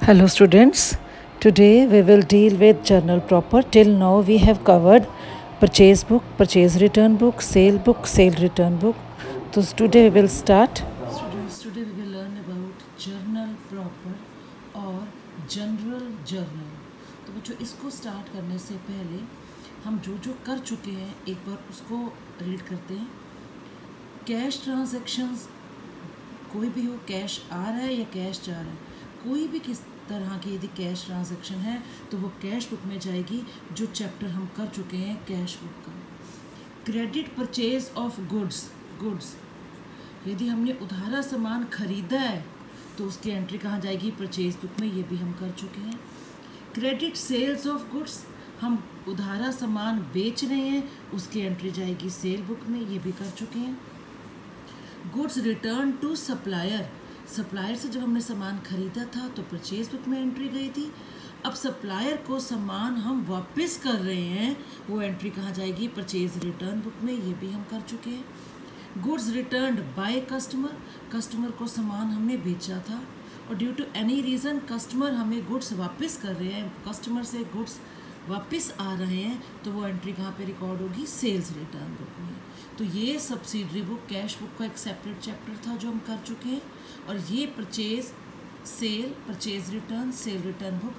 Hello students, today we will deal with journal proper. Till now we have covered purchase book, purchase return book, sale return book. So today we will start. Students, today we will learn about journal proper और general journal. तो बच्चों इसको start करने से पहले हम जो जो कर चुके हैं एक बार उसको रीड करते हैं. कैश ट्रांजैक्शंस कोई भी हो, कैश आ रहा है या कैश जा रहा है, कोई भी किस तरह की यदि कैश ट्रांजैक्शन है तो वो कैश बुक में जाएगी, जो चैप्टर हम कर चुके हैं कैश बुक का. क्रेडिट परचेज ऑफ गुड्स यदि हमने उधारा सामान खरीदा है तो उसकी एंट्री कहाँ जाएगी, परचेज बुक में, ये भी हम कर चुके हैं. क्रेडिट सेल्स ऑफ गुड्स, हम उधारा सामान बेच रहे हैं, उसकी एंट्री जाएगी सेल बुक में, ये भी कर चुके हैं. गुड्स रिटर्न टू सप्लायर से जब हमने सामान खरीदा था तो परचेज बुक में एंट्री गई थी. अब सप्लायर को सामान हम वापस कर रहे हैं, वो एंट्री कहाँ जाएगी, परचेज रिटर्न बुक में, ये भी हम कर चुके हैं. गुड्स रिटर्न्ड बाय कस्टमर को सामान हमने बेचा था और due to any reason customer हमें गुड्स वापस कर रहे हैं, कस्टमर से गुड्स वापस आ रहे हैं, तो वो एंट्री कहाँ पे रिकॉर्ड होगी, सेल्स रिटर्न बुक में. तो ये सब्सिडरी बुक, कैश बुक का एक सेपरेट चैप्टर था जो हम कर चुके हैं, और ये purchase return, cell return book,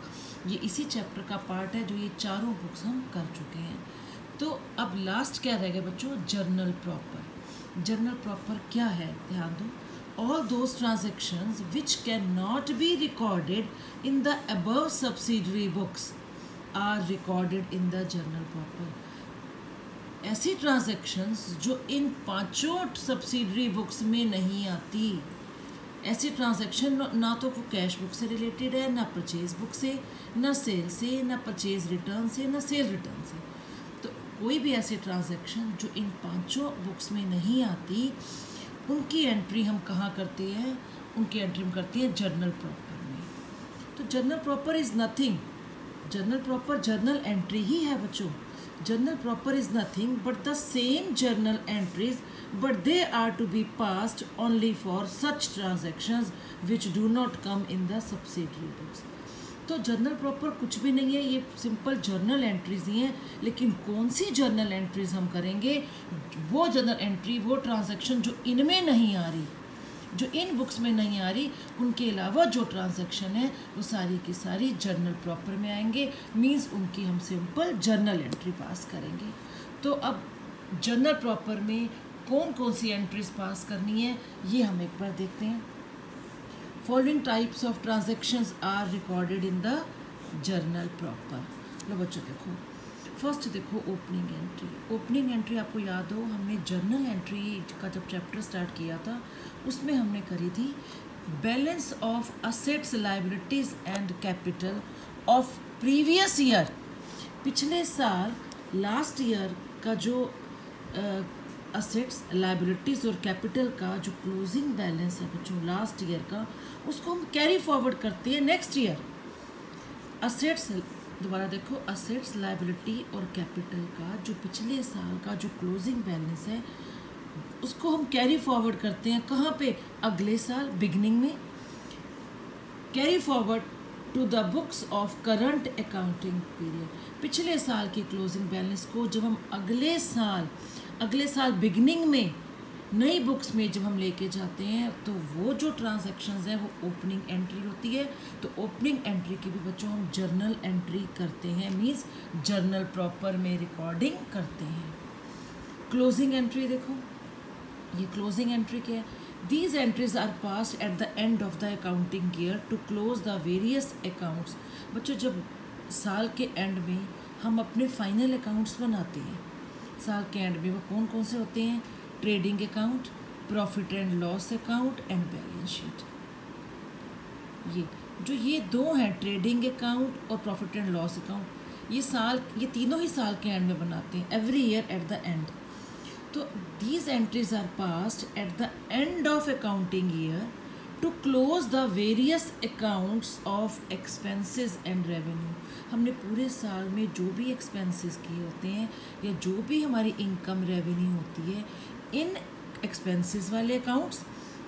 ये इसी चैप्टर का पार्ट है जो ये चारों बुक्स हम कर चुके हैं. तो अब लास्ट क्या रहेगा बच्चों, जर्नल प्रॉपर. जर्नल प्रॉपर क्या है, ध्यान दो. All those transactions which cannot be recorded in the above subsidiary books are recorded in the journal proper. ऐसी ट्रांजैक्शंस जो इन पांचों सब्सिडरी बुक्स में नहीं आती, ऐसी ट्रांजैक्शन ना तो वो कैश बुक से रिलेटेड है, ना परचेज बुक से, ना सेल से, ना परचेज रिटर्न से, ना सेल रिटर्न से. तो कोई भी ऐसी ट्रांजैक्शन जो इन पांचों बुक्स में नहीं आती, उनकी एंट्री हम कहाँ करते हैं, उनकी एंट्री हम करते हैं जर्नल प्रॉपर में. तो journal proper is nothing, journal proper journal entry ही है बच्चों. Journal proper is nothing but the same journal entries, but they are to be passed only for such transactions which do not come in the subsidiary books. तो journal proper कुछ भी नहीं है, ये simple journal entries ही हैं. लेकिन कौन सी journal entries हम करेंगे, वो जर्नल एंट्री, वो ट्रांजैक्शन जो इनमें नहीं आ रही, जो इन बुक्स में नहीं आ रही, उनके अलावा जो ट्रांजैक्शन है वो सारी की सारी जर्नल प्रॉपर में आएंगे. मींस उनकी हम सिंपल जर्नल एंट्री पास करेंगे. तो अब जर्नल प्रॉपर में कौन कौन सी एंट्रीज पास करनी है ये हम एक बार देखते हैं. Following types of transactions are recorded in the journal proper. लो बच्चों देखो, फर्स्ट देखो ओपनिंग एंट्री. ओपनिंग एंट्री आपको याद हो, हमने जर्नल एंट्री का जब चैप्टर स्टार्ट किया था उसमें हमने करी थी balance of assets, liabilities and capital of previous year. पिछले साल लास्ट ईयर का जो असेट्स, लायबिलिटीज़ और कैपिटल का जो क्लोजिंग बैलेंस है बच्चों लास्ट ईयर का, उसको हम कैरी फॉरवर्ड करते हैं नेक्स्ट ईयर. असेट्स, दोबारा देखो, असेट्स, लायबिलिटी और कैपिटल का जो पिछले साल का जो क्लोजिंग बैलेंस है उसको हम कैरी फॉरवर्ड करते हैं कहाँ पे, अगले साल बिगनिंग में. Carry forward to the books of current accounting period. पिछले साल के क्लोजिंग बैलेंस को जब हम अगले साल बिगनिंग में नई बुक्स में जब हम लेके जाते हैं तो वो जो ट्रांजैक्शंस हैं वो ओपनिंग एंट्री होती है. तो ओपनिंग एंट्री की भी बच्चों हम जर्नल एंट्री करते हैं, मीन्स जर्नल प्रॉपर में रिकॉर्डिंग करते हैं. क्लोजिंग एंट्री देखो, ये क्लोजिंग एंट्री क्या है. These entries are passed at the end of the accounting year to close the various accounts. बच्चों जब साल के एंड में हम अपने फाइनल अकाउंट्स बनाते हैं, साल के एंड में वो कौन कौन से होते हैं, trading account, profit and loss account and balance sheet. ये दो हैं, ट्रेडिंग अकाउंट और प्रॉफिट एंड लॉस अकाउंट, ये तीनों ही साल के एंड में बनाते हैं, every year eight the and. तो these entries are passed at the end of accounting year to close the various accounts of expenses and revenue. हमने पूरे साल में जो भी एक्सपेंसेस किए होते हैं या जो भी हमारी इनकम रेवेन्यू होती है, इन एक्सपेंसेस वाले अकाउंट्स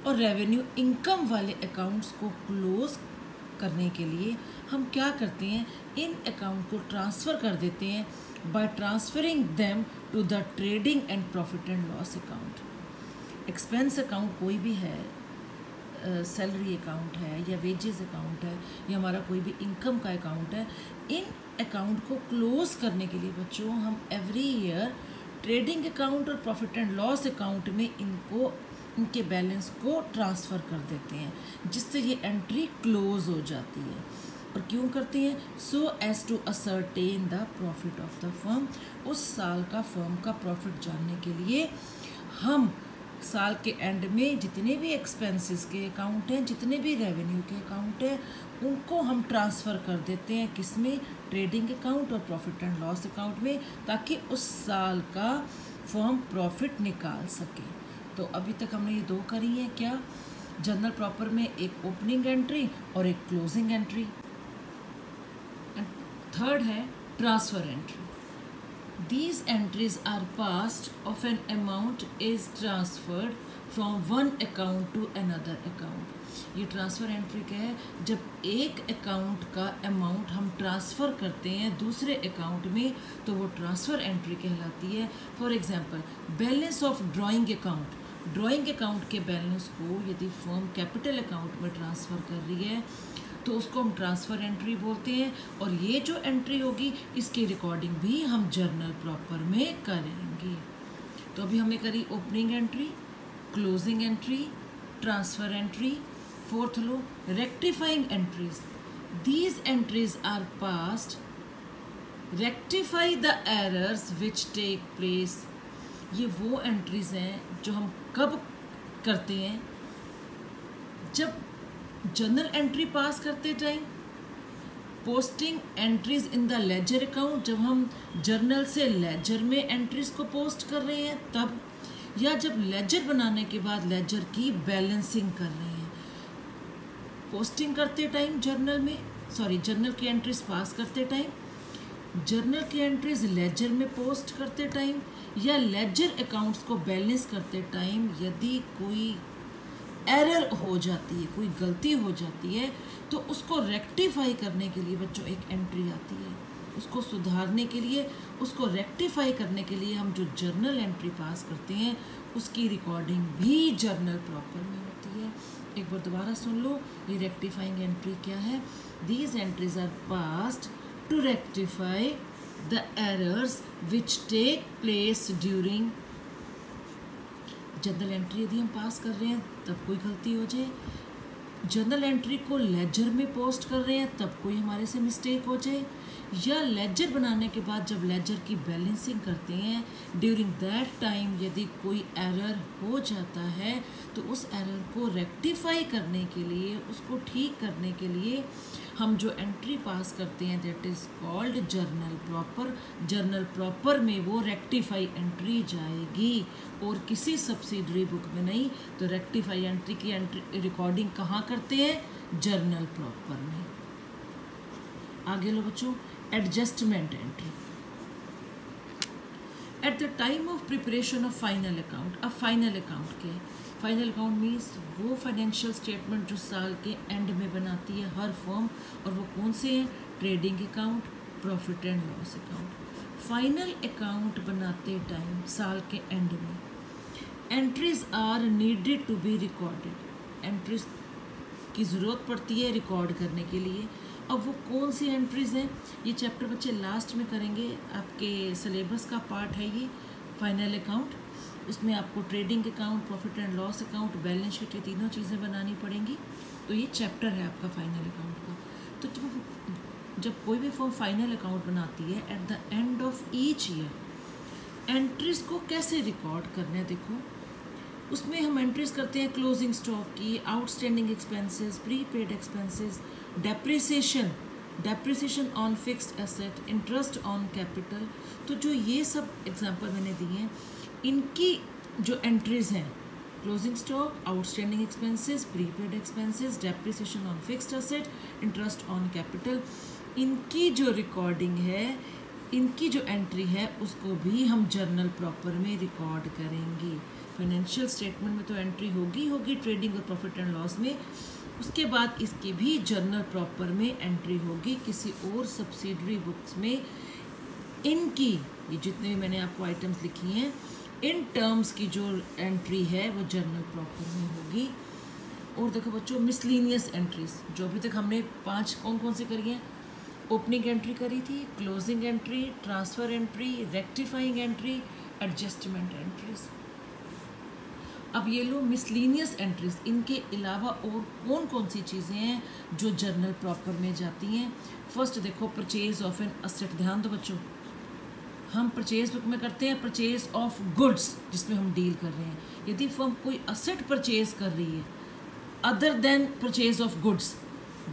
और रेवेन्यू इनकम वाले अकाउंट्स को क्लोज करने के लिए हम क्या करते हैं, इन अकाउंट को ट्रांसफ़र कर देते हैं by transferring them to the trading and profit and loss account. Expense account कोई भी है, सैलरी अकाउंट है या वेजेस अकाउंट है या हमारा कोई भी इनकम का अकाउंट है, इन अकाउंट को क्लोज़ करने के लिए बच्चों हम एवरी ईयर ट्रेडिंग अकाउंट और प्रॉफिट एंड लॉस अकाउंट में इनके बैलेंस को ट्रांसफ़र कर देते हैं, जिससे ये एंट्री क्लोज़ हो जाती है। और क्यों करते हैं, so as to ascertain the profit of the firm. उस साल का फर्म का प्रॉफिट जानने के लिए हम साल के एंड में जितने भी एक्सपेंसेस के अकाउंट हैं, जितने भी रेवेन्यू के अकाउंट हैं, उनको हम ट्रांसफ़र कर देते हैं किसमें, ट्रेडिंग अकाउंट और प्रॉफिट एंड लॉस अकाउंट में, ताकि उस साल का फर्म प्रॉफिट निकाल सके। तो अभी तक हमने ये दो करी हैं, क्या, जनरल प्रॉपर में एक ओपनिंग एंट्री और एक क्लोजिंग एंट्री। थर्ड है transfer entry. These entries are passed of an amount is transferred from one account to another account। ये ट्रांसफ़र एंट्री क्या है, जब एक अकाउंट का अमाउंट हम ट्रांसफ़र करते हैं दूसरे अकाउंट में तो वो ट्रांसफ़र एंट्री कहलाती है। For example, balance of drawing account, drawing account के बैलेंस को यदि फर्म कैपिटल अकाउंट में ट्रांसफ़र कर रही है तो उसको हम ट्रांसफ़र एंट्री बोलते हैं। और ये जो एंट्री होगी इसकी रिकॉर्डिंग भी हम जर्नल प्रॉपर में करेंगे। तो अभी हमने करी opening entry, closing entry, transfer entry. Fourth लो, rectifying entries. These entries are passed rectify the errors which take place. ये वो एंट्रीज हैं जो हम कब करते हैं, जब जर्नल एंट्री पास करते time, posting entries in the ledger account, जब हम जर्नल से लेजर में एंट्रीज को पोस्ट कर रहे हैं तब, या जब लेजर बनाने के बाद लेजर की बैलेंसिंग कर रहे हैं। पोस्टिंग करते टाइम जर्नल में, जर्नल की एंट्रीज पास करते टाइम, जर्नल की एंट्रीज लेजर में पोस्ट करते टाइम, या लेजर अकाउंट्स को बैलेंस करते टाइम यदि कोई एरर हो जाती है, कोई गलती हो जाती है तो उसको रेक्टिफाई करने के लिए बच्चों एक एंट्री आती है। उसको सुधारने के लिए, उसको रेक्टिफाई करने के लिए हम जो जर्नल एंट्री पास करते हैं उसकी रिकॉर्डिंग भी जर्नल प्रॉपर में होती है। एक बार दोबारा सुन लो, ये रेक्टिफाइंग एंट्री क्या है। These entries are passed to rectify the errors which take place during. Journal entry यदि हम पास कर रहे हैं तब कोई गलती हो जाए, जर्नल एंट्री को लेजर में पोस्ट कर रहे हैं तब कोई हमारे से मिस्टेक हो जाए, या लेजर बनाने के बाद जब लेजर की बैलेंसिंग करते हैं ड्यूरिंग दैट टाइम यदि कोई एरर हो जाता है तो उस एरर को रेक्टिफाई करने के लिए, उसको ठीक करने के लिए हम जो एंट्री पास करते हैं that is called journal proper. Journal proper में वो रेक्टिफाई एंट्री जाएगी और किसी सब्सिडरी बुक में नहीं। तो रेक्टिफाई एंट्री की रिकॉर्डिंग कहाँ करते हैं, जर्नल प्रॉपर में। आगे लो बच्चों, adjustment entry. At the time of preparation of final account. अब फाइनल अकाउंट के, फाइनल अकाउंट मीन्स वो फाइनेंशियल स्टेटमेंट जो साल के एंड में बनाती है हर फर्म, और वो कौन से हैं, trading account, profit and loss account. Final account बनाते टाइम साल के एंड में entries are needed to be recorded. Entries की ज़रूरत पड़ती है रिकॉर्ड करने के लिए। अब वो कौन सी एंट्रीज हैं, ये चैप्टर बच्चे लास्ट में करेंगे, आपके सिलेबस का पार्ट है ये फाइनल अकाउंट। उसमें आपको trading account, profit and loss account, balance sheet, ये तीनों चीज़ें बनानी पड़ेंगी। तो ये चैप्टर है आपका फाइनल अकाउंट का। तो जब कोई भी फर्म फाइनल अकाउंट बनाती है eight the end of each year, entries को कैसे रिकॉर्ड करना है, देखो उसमें हम एंट्रीज करते हैं क्लोजिंग स्टॉक की, outstanding expenses, prepaid expenses, depreciation on fixed asset, interest on capital. तो जो ये सब एग्जांपल मैंने दिए हैं, इनकी जो एंट्रीज हैं, closing stock, outstanding expenses, prepaid expenses, depreciation on fixed asset, interest on capital, इनकी जो रिकॉर्डिंग है, इनकी जो एंट्री है उसको भी हम जर्नल प्रॉपर में रिकॉर्ड करेंगे। फाइनेंशियल स्टेटमेंट में तो एंट्री होगी ट्रेडिंग और प्रॉफिट एंड लॉस में। उसके बाद इसकी भी जर्नल प्रॉपर में एंट्री होगी किसी और सब्सिडरी बुक्स में। इनकी ये जितने भी मैंने आपको आइटम्स लिखी हैं, इन टर्म्स की जो एंट्री है वो जर्नल प्रॉपर में होगी। और देखो बच्चों, मिसलीनियस एंट्रीज जो अभी तक हमने 5 कौन कौन सी करी हैं, ओपनिंग एंट्री करी थी, closing entry, transfer entry, rectifying entry, adjustment entries. अब ये लो मिसलीनियस एंट्रीज, इनके अलावा और कौन कौन सी चीज़ें हैं जो जर्नल प्रॉपर में जाती हैं। फर्स्ट देखो, परचेज ऑफ एन असेट। ध्यान दो बच्चों, हम परचेज बुक में करते हैं परचेज ऑफ गुड्स जिसमें हम डील कर रहे हैं। यदि फर्म कोई असेट परचेज कर रही है other than purchase of goods,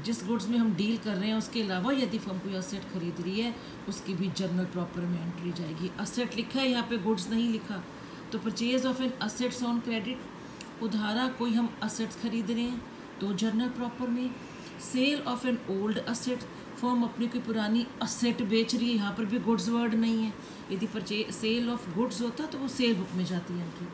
जिस गुड्स में हम डील कर रहे हैं उसके अलावा यदि फर्म कोई असेट खरीद रही है, उसकी भी जर्नल प्रॉपर में एंट्री जाएगी। असेट लिखा है यहाँ पे, गुड्स नहीं लिखा, तो purchase of an assets on credit, उधारा कोई हम असेट्स खरीद रहे हैं तो जर्नल प्रॉपर में। Sale of an old asset, firm अपनी कोई पुरानी असेट बेच रही है, यहाँ पर भी गुड्स वर्ड नहीं है। यदि परचेज सेल ऑफ गुड्स होता तो वो सेल बुक में जाती है एंट्री।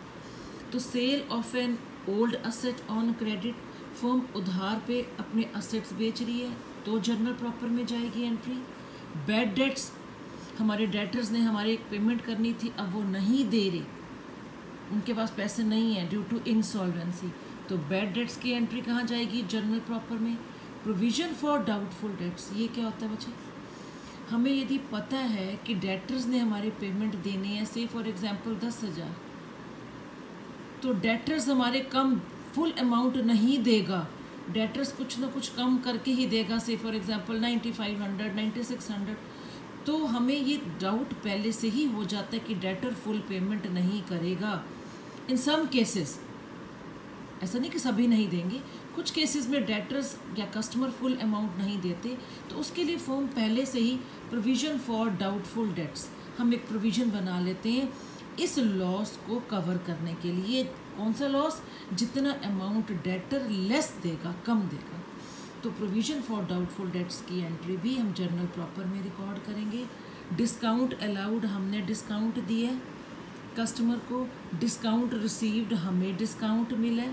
तो sale of an old asset on credit, firm उधार पे अपने असेट्स बेच रही है तो जर्नल प्रॉपर में जाएगी एंट्री। बैड डेट्स, हमारे डेटर्स ने हमारे पेमेंट करनी थी, अब वो नहीं दे रहे, उनके पास पैसे नहीं हैं ड्यू टू इंसॉल्वेंसी, तो बैड डेट्स की एंट्री कहाँ जाएगी, जर्नल प्रॉपर में। प्रोविजन फॉर डाउटफुल डेट्स, ये क्या होता है बच्चे, हमें यदि पता है कि डेटर्स ने हमारे पेमेंट देने हैं, से फॉर एग्जांपल 10,000, तो डेटर्स हमारे कम फुल अमाउंट नहीं देगा, डेटर्स कुछ ना कुछ कम करके ही देगा, से फॉर एग्जांपल 9500, 9600, तो हमें ये डाउट पहले से ही हो जाता है कि डेटर फुल पेमेंट नहीं करेगा। इन सम केसेस, ऐसा नहीं कि सभी नहीं देंगे, कुछ केसेस में डेटर्स या कस्टमर फुल अमाउंट नहीं देते, तो उसके लिए फर्म पहले से ही प्रोविज़न फॉर डाउटफुल डेट्स, हम एक प्रोविज़न बना लेते हैं इस लॉस को कवर करने के लिए। कौन सा लॉस, जितना अमाउंट डेटर लेस देगा, कम देगा, तो प्रोविज़न फॉर डाउटफुल डेट्स की एंट्री भी हम जर्नल प्रॉपर में रिकॉर्ड करेंगे। डिस्काउंट अलाउड, हमने डिस्काउंट दिया कस्टमर को, डिस्काउंट रिसीव्ड, हमें डिस्काउंट मिला।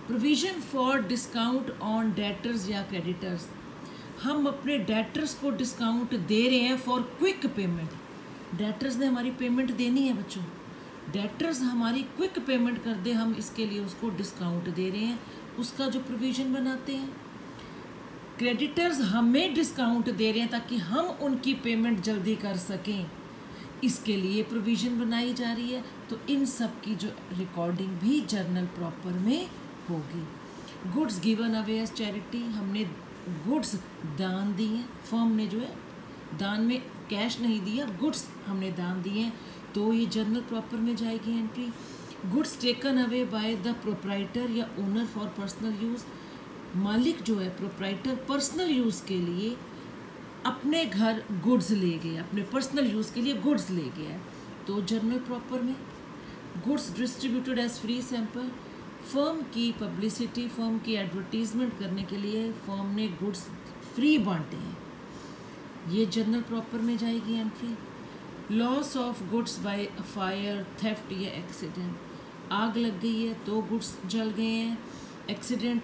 Provision for discount on debtors या क्रेडिटर्स, हम अपने डेटर्स को डिस्काउंट दे रहे हैं फॉर क्विक पेमेंट, डेटर्स ने हमारी पेमेंट देनी है बच्चों, डेटर्स हमारी क्विक पेमेंट कर दे, हम इसके लिए उसको डिस्काउंट दे रहे हैं, उसका जो प्रोविज़न बनाते हैं। क्रेडिटर्स हमें डिस्काउंट दे रहे हैं ताकि हम उनकी पेमेंट जल्दी कर सकें, इसके लिए प्रोविज़न बनाई जा रही है, तो इन सब की जो रिकॉर्डिंग भी जर्नल प्रॉपर में होगी। Goods given away as charity, हमने गुड्स दान दिए, फर्म ने जो है दान में कैश नहीं दिया, गुड्स हमने दान दिए हैं, तो ये जर्नल प्रॉपर में जाएगी entry. Goods taken away by the proprietor या ओनर फॉर पर्सनल यूज़, मालिक जो है प्रोप्राइटर पर्सनल यूज़ के लिए अपने घर गुड्स ले गए, अपने पर्सनल यूज़ के लिए गुड्स ले गया, तो जर्नल प्रॉपर में। Goods distributed as free sample, firm की पब्लिसिटी, फर्म की एडवर्टीजमेंट करने के लिए फर्म ने गुड्स फ्री बांटे हैं, ये जर्नल प्रॉपर में जाएगी entry. Loss of goods by fire, theft या एक्सीडेंट, आग लग गई है तो गुड्स जल गए हैं, एक्सीडेंट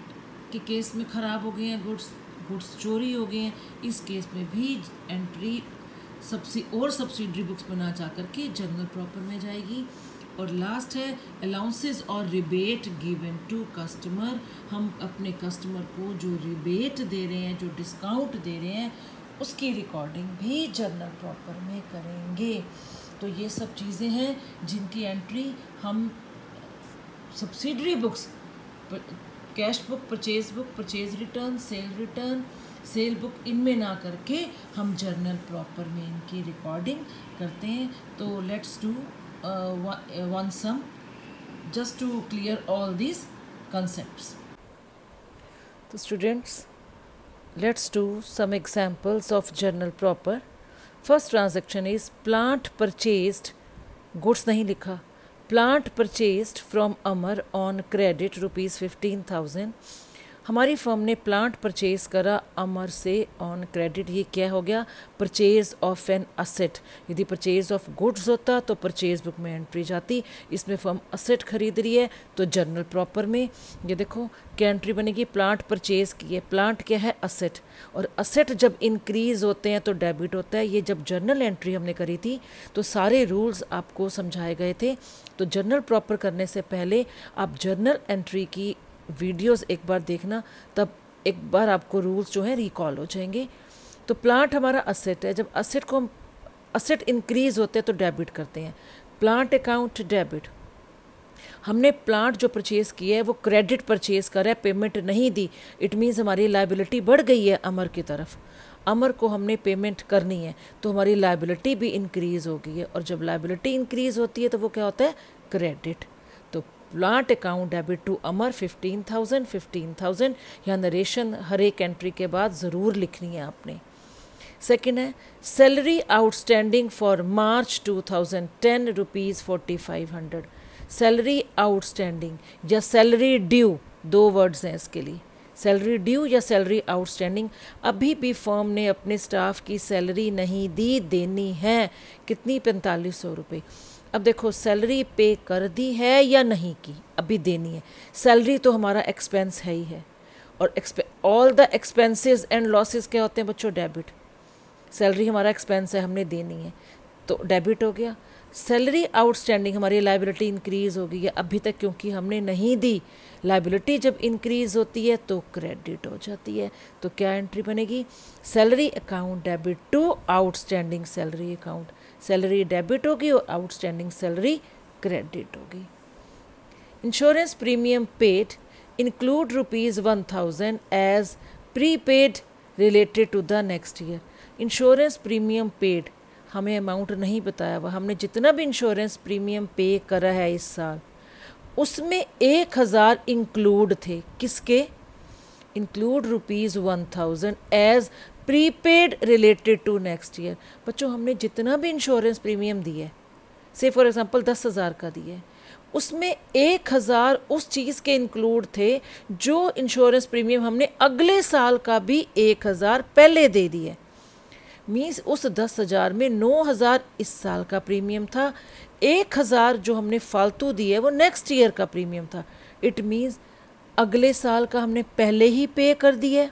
के केस में ख़राब हो गए हैं गुड्स चोरी हो गए हैं, इस केस में भी एंट्री सब्सिडरी बुक्स बना जा करके जर्नल प्रॉपर में जाएगी। और लास्ट है अलाउंसेस और रिबेट गिवन टू कस्टमर, हम अपने कस्टमर को जो रिबेट दे रहे हैं, जो डिस्काउंट दे रहे हैं, उसकी रिकॉर्डिंग भी जर्नल प्रॉपर में करेंगे। तो ये सब चीज़ें हैं जिनकी एंट्री हम subsidiary books, cash book, purchase book, purchase return, cell book, इनमें ना करके हम जर्नल प्रॉपर में इनकी रिकॉर्डिंग करते हैं। तो let's do one sum just to clear all these concepts. So students, let's do some examples of journal proper. First transaction is plant purchased, goods नहीं लिखा, plant purchased from Amar on credit rupees 15,000, हमारी firm ने plant purchase करा अमर से on credit. ये क्या हो गया? Purchase of an asset. यदि परचेज ऑफ गुड्स होता तो परचेज बुक में एंट्री जाती, इसमें फर्म असेट खरीद रही है तो जर्नल प्रॉपर में ये देखो क्या एंट्री बनेगी? प्लांट परचेज की है। प्लांट क्या है? असेट। और असेट जब इंक्रीज होते हैं तो डेबिट होता है। ये जब जर्नल एंट्री हमने करी थी तो सारे रूल्स आपको समझाए गए थे। तो जर्नल प्रॉपर करने से पहले आप जर्नल एंट्री की वीडियोस एक बार देखना, तब एक बार आपको रूल्स जो हैं रिकॉल हो जाएंगे। तो प्लांट हमारा असेट है। जब असेट को हम असेट इंक्रीज होते हैं तो डेबिट करते हैं। Plant account debit. हमने प्लांट जो परचेज किया है वो क्रेडिट परचेज करा है, पेमेंट नहीं दी। इट मीन्स हमारी लायबिलिटी बढ़ गई है अमर की तरफ। अमर को हमने पेमेंट करनी है तो हमारी लायबिलिटी भी इंक्रीज हो गई है। और जब लायबिलिटी इंक्रीज होती है तो वो क्या होता है? क्रेडिट। तो प्लांट अकाउंट डेबिट टू अमर 15,000। यहाँ नरेशन हर एक एंट्री के बाद ज़रूर लिखनी है आपने। सेकेंड है salary outstanding for March 2010 ₹4500। Salary outstanding या सैलरी ड्यू, दो वर्ड्स हैं इसके लिए। सैलरी ड्यू या सैलरी आउटस्टैंडिंग। अभी भी फर्म ने अपने स्टाफ की सैलरी नहीं दी, देनी है। कितनी? 4500 रुपये। अब देखो सैलरी पे कर दी है या नहीं की, अभी देनी है। सैलरी तो हमारा एक्सपेंस है ही है। और all the expenses and losses क्या होते हैं बच्चों? डेबिट। सैलरी हमारा एक्सपेंस है, हमने देनी है तो डेबिट हो गया। सैलरी आउटस्टैंडिंग, हमारी लायबिलिटी इंक्रीज हो गई है अभी तक क्योंकि हमने नहीं दी। लायबिलिटी जब इंक्रीज होती है तो क्रेडिट हो जाती है। तो क्या एंट्री बनेगी? Salary account debit to outstanding salary account. Salary debit होगी और आउटस्टैंडिंग सैलरी क्रेडिट होगी। Insurance premium paid include ₹1000 as prepaid related to the next year. Insurance premium paid, हमें अमाउंट नहीं बताया हुआ। हमने जितना भी इंश्योरेंस प्रीमियम पे करा है इस साल उसमें 1000 इंक्लूड थे। किसके? Include ₹1000 as prepaid related to next year. बच्चों हमने जितना भी इंश्योरेंस प्रीमियम दिया है, से फॉर एग्जांपल 10,000 का दिया है, उसमें 1000 उस चीज़ के इंक्लूड थे जो इंश्योरेंस प्रीमियम हमने अगले साल का भी 1000 पहले दे दिया। मीन्स उस 10,000 में 9,000 इस साल का प्रीमियम था, 1000 जो हमने फालतू दिए वो नेक्स्ट ईयर का प्रीमियम था। इट मीन्स अगले साल का हमने पहले ही पे कर दिया।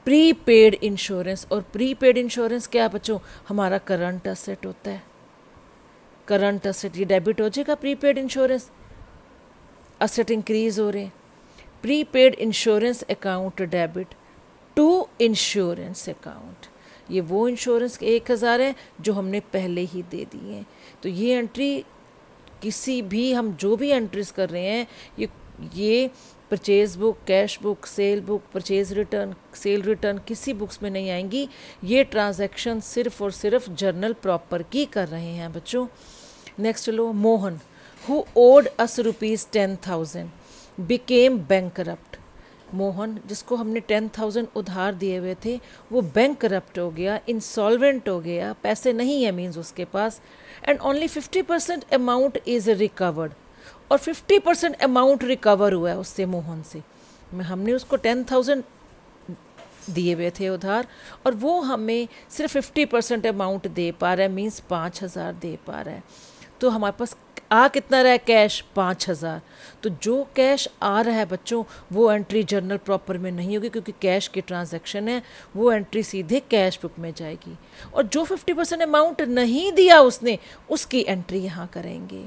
प्रीपेड इंश्योरेंस, और प्रीपेड इंश्योरेंस क्या बच्चों? हमारा करंट असेट होता है। करंट असेट ये डेबिट हो जाएगा। प्रीपेड इंश्योरेंस असेट इंक्रीज हो रहे हैं। Prepaid insurance account debit to insurance account. ये वो इंश्योरेंस के 1000 है जो हमने पहले ही दे दिए हैं। तो ये एंट्री किसी भी, हम जो भी एंट्रीज कर रहे हैं ये purchase book, cash book, cell book, purchase return, cell return किसी बुक्स में नहीं आएंगी। ये ट्रांजैक्शन सिर्फ और सिर्फ जर्नल प्रॉपर की कर रहे हैं बच्चों। नेक्स्ट लो, Mohan who owed us ₹10,000 became bankrupt. Mohan जिसको हमने 10,000 उधार दिए हुए थे वो बैंकरप्ट हो गया, इंसॉल्वेंट हो गया, पैसे नहीं है मीन्स उसके पास। And only 50% amount is recovered, और 50% अमाउंट रिकवर हुआ है उससे, मोहन से। हमने उसको 10,000 दिए हुए थे उधार और वो हमें सिर्फ 50% अमाउंट दे पा रहा है, मीन्स 5,000 दे पा रहा है। तो हमारे पास आ कितना रहा है? कैश 5,000। तो जो कैश आ रहा है बच्चों वो एंट्री जर्नल प्रॉपर में नहीं होगी क्योंकि कैश की ट्रांजैक्शन है, वो एंट्री सीधे कैश बुक में जाएगी। और जो 50% अमाउंट नहीं दिया उसने उसकी एंट्री यहाँ करेंगे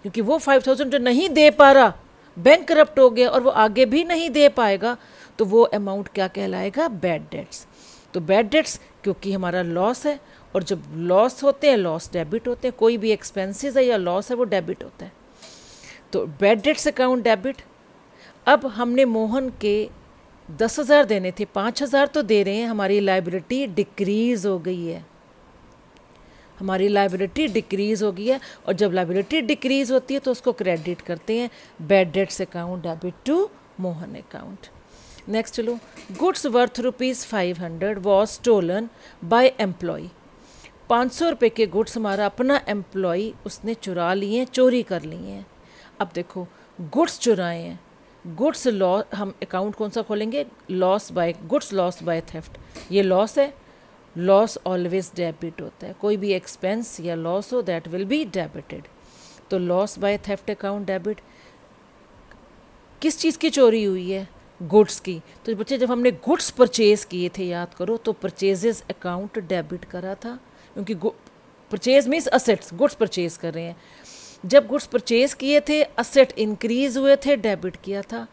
क्योंकि वो 5,000 जो नहीं दे पा रहा, बैंकरप्ट हो गया और वो आगे भी नहीं दे पाएगा, तो वो अमाउंट क्या कहलाएगा? Bad debts. तो बैड डेट्स क्योंकि हमारा लॉस है, और जब लॉस होते हैं लॉस डेबिट होते हैं। कोई भी एक्सपेंसेस है या लॉस है वो डेबिट होता है। तो बैड डेट्स अकाउंट डेबिट। अब हमने मोहन के 10,000 देने थे, 5,000 तो दे रहे हैं, हमारी लायबिलिटी डिक्रीज हो गई है। हमारी लायबिलिटी डिक्रीज हो गई है, और जब लायबिलिटी डिक्रीज होती है तो उसको क्रेडिट करते हैं। Bad debts account debit to Mohan account. Next लो, goods worth ₹500 was stolen by employee. 500 रुपये के गुड्स हमारा अपना एम्प्लॉय उसने चुरा लिए हैं, चोरी कर लिए हैं। अब देखो गुड्स चुराए हैं गुड्स लॉस, हम अकाउंट कौन सा खोलेंगे, loss by goods loss by theft, ये लॉस है, लॉस ऑलवेज डेबिट होता है, कोई भी एक्सपेंस या लॉस हो दैट विल बी डेबिटेड। तो loss by theft account debit, किस चीज़ की चोरी हुई है, गुड्स की। तो बच्चे जब हमने गुड्स परचेज किए थे, याद करो, तो परचेजेस अकाउंट डेबिट करा था, क्योंकि purchase means assets, goods purchase कर रहे हैं। जब गुड्स परचेज किए थे असेट इंक्रीज हुए थे, डेबिट किया था।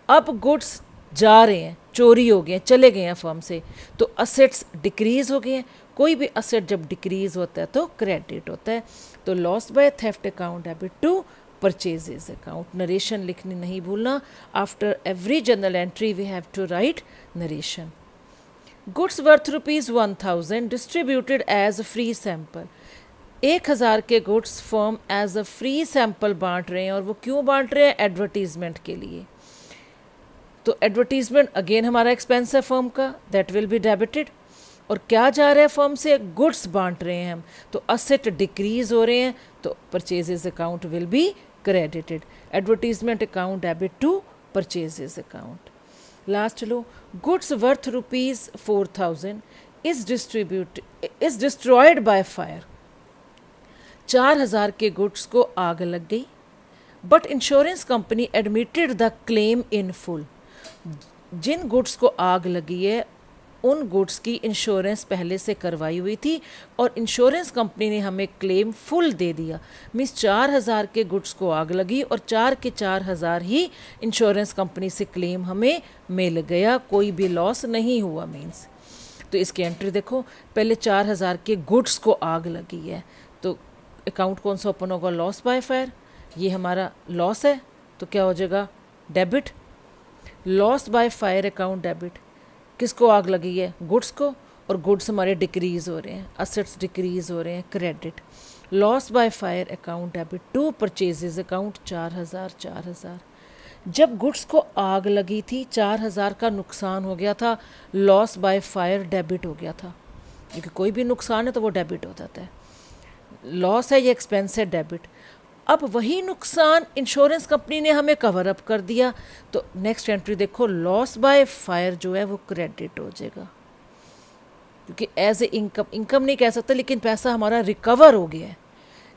अब गुड्स जा रहे हैं, चोरी हो गए हैं, चले गए हैं फर्म से, तो असेट्स डिक्रीज हो गए हैं। कोई भी असेट जब डिक्रीज होता है तो क्रेडिट होता है। तो loss by theft account debit to purchases account. Narration लिखनी नहीं भूलना, after every journal entry we have to write narration. Goods worth ₹1000 distributed as free sample. 1000 के goods firm as a free sample बांट रहे हैं, और वो क्यों बांट रहे हैं, एडवर्टीजमेंट के लिए। तो एडवर्टीजमेंट अगेन हमारा एक्सपेंस है फर्म का, दैट विल बी डेबिटेड। और क्या जा रहा है फर्म से, गुड्स बांट रहे हैं हम, तो असेट डिक्रीज हो रहे हैं, तो purchases account will be credited. Advertisement account debit to purchases account. Last लो, goods worth ₹4000 is destroyed by fire. 4000 के गुड्स को आग लग गई, but insurance company admitted the claim in full. जिन गुड्स को आग लगी है उन गुड्स की इंश्योरेंस पहले से करवाई हुई थी, और इंश्योरेंस कंपनी ने हमें क्लेम फुल दे दिया। मीन्स 4000 के गुड्स को आग लगी और 4 के 4000 ही इंश्योरेंस कंपनी से क्लेम हमें मिल गया, कोई भी लॉस नहीं हुआ मीन्स। तो इसकी एंट्री देखो, पहले 4000 के गुड्स को आग लगी है, तो अकाउंट कौन सा ओपन होगा, लॉस बाय फायर। ये हमारा लॉस है, तो क्या हो जाएगा, debit. Loss by fire account debit, किसको आग लगी है, गुड्स को, और गुड्स हमारे डिक्रीज हो रहे हैं, असेट्स डिक्रीज हो रहे हैं, credit. Loss by fire account debit to purchases account 4000। जब गुड्स को आग लगी थी 4000 का नुकसान हो गया था, लॉस बाय फायर डेबिट हो गया था, क्योंकि कोई भी नुकसान है तो वो डेबिट हो जाता है। लॉस है, ये एक्सपेंस है, डेबिट। अब वही नुकसान इंश्योरेंस कंपनी ने हमें कवर अप कर दिया, तो नेक्स्ट एंट्री देखो, लॉस बाय फायर जो है वो क्रेडिट हो जाएगा, क्योंकि एज ए इनकम नहीं कह सकते, लेकिन पैसा हमारा रिकवर हो गया है।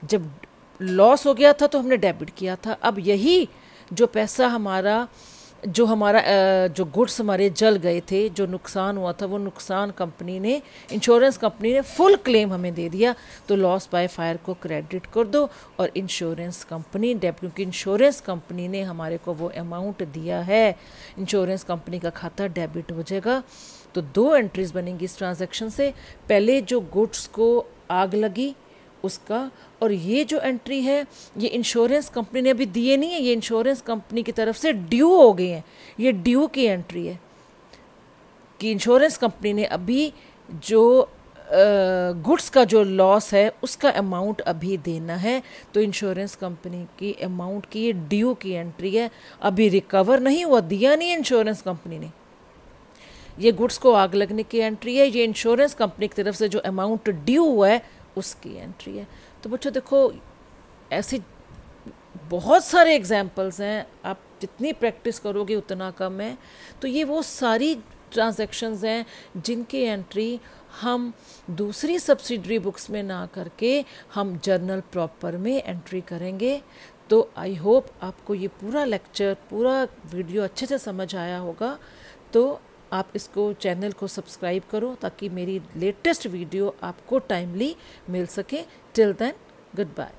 जब लॉस हो गया था तो हमने डेबिट किया था, अब यही जो पैसा हमारा जो गुड्स हमारे जल गए थे, जो नुकसान हुआ था, वो नुकसान कंपनी ने, इंश्योरेंस कंपनी ने फुल क्लेम हमें दे दिया, तो लॉस बाय फायर को क्रेडिट कर दो और इंश्योरेंस कंपनी डेबिट, क्योंकि इंश्योरेंस कंपनी ने हमारे को वो अमाउंट दिया है, इंश्योरेंस कंपनी का खाता डेबिट हो जाएगा। तो 2 एंट्रीज बनेंगी इस ट्रांजैक्शन से, पहले जो गुड्स को आग लगी उसका, और ये जो एंट्री है ये इंश्योरेंस कंपनी ने अभी दिए नहीं है, ये इंश्योरेंस कंपनी की तरफ से ड्यू हो गए हैं, ये ड्यू की एंट्री है कि इंश्योरेंस कंपनी ने अभी जो गुड्स का जो लॉस है उसका अमाउंट अभी देना है, तो इंश्योरेंस कंपनी की अमाउंट की ये ड्यू की एंट्री है, अभी रिकवर नहीं हुआ, दिया नहीं है इंश्योरेंस कंपनी ने। ये गुड्स को आग लगने की एंट्री है, ये इंश्योरेंस कंपनी की तरफ से जो अमाउंट ड्यू हुआ है उसकी एंट्री है। तो बच्चों देखो, ऐसे बहुत सारे एग्जाम्पल्स हैं, आप जितनी प्रैक्टिस करोगे उतना कम है। तो ये वो सारी ट्रांजैक्शंस हैं जिनकी एंट्री हम दूसरी सब्सिडरी बुक्स में ना करके हम जर्नल प्रॉपर में एंट्री करेंगे। तो आई होप आपको ये पूरा लेक्चर, पूरा वीडियो अच्छे से समझ आया होगा। तो आप इसको, चैनल को सब्सक्राइब करो ताकि मेरी लेटेस्ट वीडियो आपको टाइमली मिल सके। Till then, good bye.